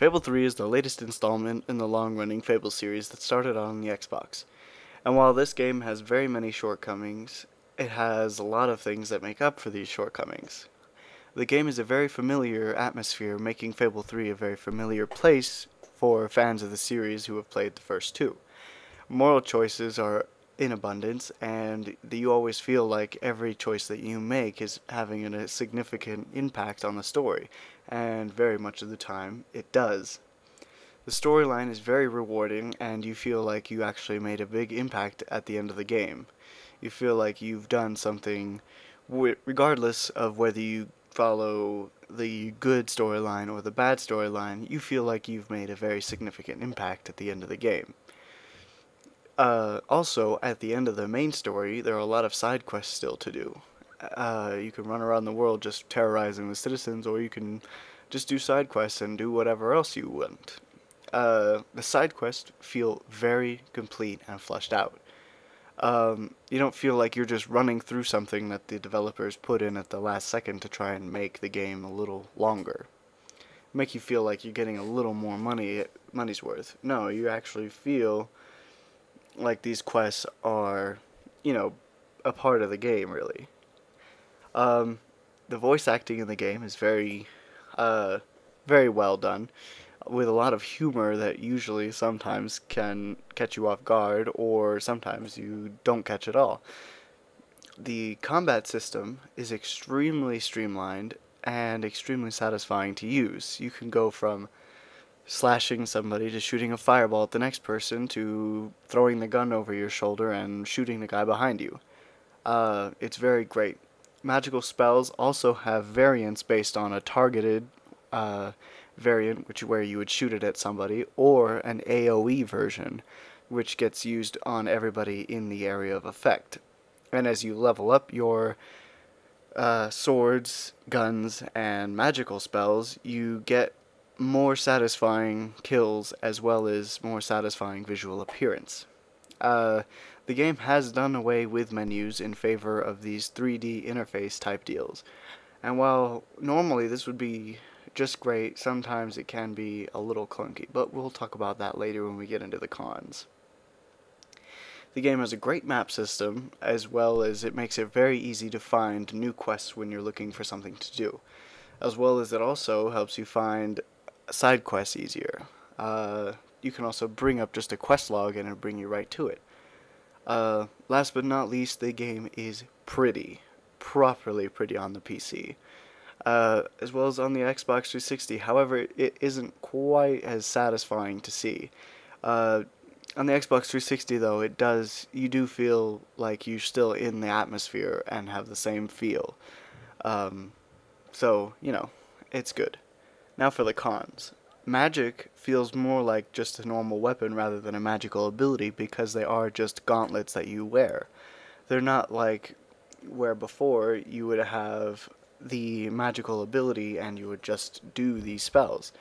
Fable 3 is the latest installment in the long-running Fable series that started on the Xbox. And while this game has very many shortcomings, it has a lot of things that make up for these shortcomings. The game is a very familiar atmosphere, making Fable 3 a very familiar place for fans of the series who have played the first two. Moral choices are in abundance, and you always feel like every choice that you make is having a significant impact on the story, and very much of the time it does. The storyline is very rewarding, and you feel like you actually made a big impact at the end of the game. You feel like you've done something, regardless of whether you follow the good storyline or the bad storyline, you feel like you've made a very significant impact at the end of the game. Also, at the end of the main story, there are a lot of side quests still to do. You can run around the world just terrorizing the citizens, or you can just do side quests and do whatever else you want. The side quests feel very complete and fleshed out. You don't feel like you're just running through something that the developers put in at the last second to try and make the game a little longer. Make you feel like you're getting a little more money's worth. No, you actually feel like these quests are, a part of the game, really. The voice acting in the game is very well done, with a lot of humor that usually sometimes can catch you off guard, or sometimes you don't catch at all. The combat system is extremely streamlined and extremely satisfying to use. You can go from slashing somebody to shooting a fireball at the next person to throwing the gun over your shoulder and shooting the guy behind you. It's very great. Magical spells also have variants based on a targeted variant, where you would shoot it at somebody, or an AoE version, which gets used on everybody in the area of effect. And as you level up your swords, guns, and magical spells, you get more satisfying kills as well as more satisfying visual appearance. The game has done away with menus in favor of these 3D interface type deals. And while normally this would be just great, sometimes it can be a little clunky, but we'll talk about that later when we get into the cons. The game has a great map system, as well as it makes it very easy to find new quests when you're looking for something to do, as well as it also helps you find side quests easier. You can also bring up just a quest log and it'll bring you right to it. Last but not least, the game is pretty, properly pretty on the PC, as well as on the Xbox 360. However, it isn't quite as satisfying to see. On the Xbox 360, though, you do feel like you're still in the atmosphere and have the same feel. So, it's good. Now for the cons. Magic feels more like just a normal weapon rather than a magical ability, because they are just gauntlets that you wear. They're not like where before you would have the magical ability and you would just do these spells.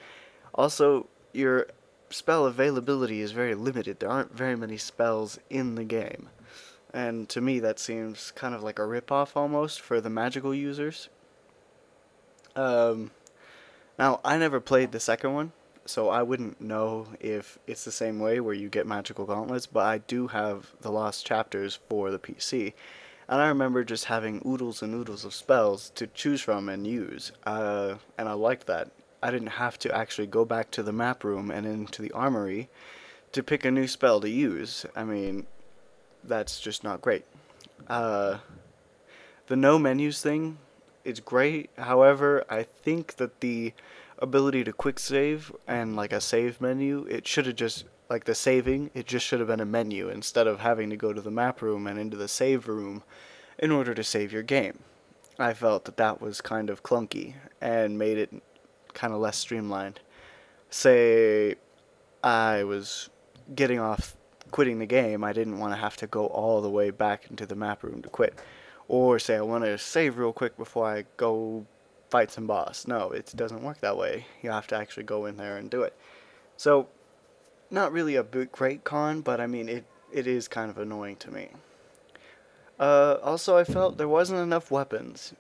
Also, your spell availability is very limited. There aren't very many spells in the game. And to me that seems kind of like a ripoff almost for the magical users. Now, I never played the second one, so I wouldn't know if it's the same way where you get magical gauntlets, but I do have the lost chapters for the PC, and I remember just having oodles and oodles of spells to choose from and use, and I liked that. I didn't have to actually go back to the map room and into the armory to pick a new spell to use. I mean, that's just not great. The no menus thing, it's great. However, I think that the ability to quick save and like a save menu, it should have just, like the saving, it just should have been a menu instead of having to go to the map room and into the save room in order to save your game. I felt that that was kind of clunky and made it kind of less streamlined. Say I was quitting the game, I didn't want to have to go all the way back into the map room to quit. Or say I want to save real quick before I go fight some boss. No, it doesn't work that way. You have to actually go in there and do it. So, not really a great con, but I mean, it is kind of annoying to me. Also, I felt there wasn't enough weapons.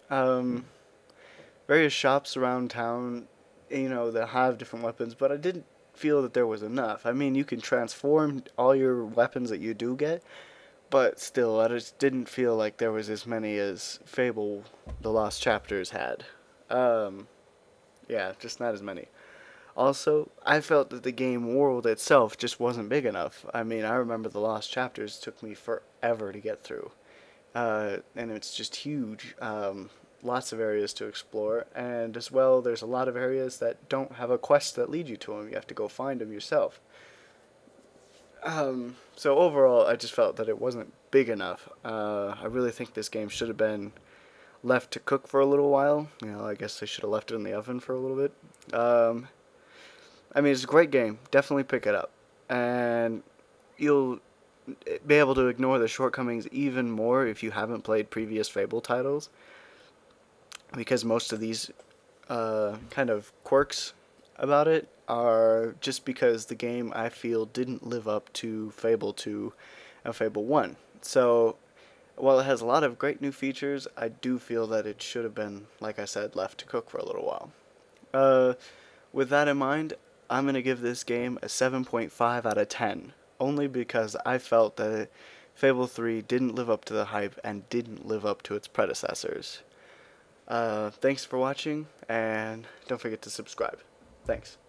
Various shops around town that have different weapons, but I didn't feel that there was enough. I mean, you can transform all your weapons that you do get, but still, I just didn't feel like there was as many as Fable: The Lost Chapters had. Um, yeah, just not as many. Also, I felt that the game world itself just wasn't big enough. I mean, I remember The Lost Chapters took me forever to get through. And it's just huge. Lots of areas to explore, and as well, there's a lot of areas that don't have a quest that lead you to them. You have to go find them yourself. So overall, I just felt that it wasn't big enough. I really think this game should have been left to cook for a little while. I guess they should have left it in the oven for a little bit. I mean, it's a great game. Definitely pick it up, and you'll be able to ignore the shortcomings even more if you haven't played previous Fable titles, because most of these kind of quirks about it are just because the game, I feel, didn't live up to Fable 2 and Fable 1. So while it has a lot of great new features, I do feel that it should have been, like I said, left to cook for a little while. With that in mind, I'm going to give this game a 7.5 out of 10, only because I felt that Fable 3 didn't live up to the hype and didn't live up to its predecessors. Thanks for watching, and don't forget to subscribe. Thanks.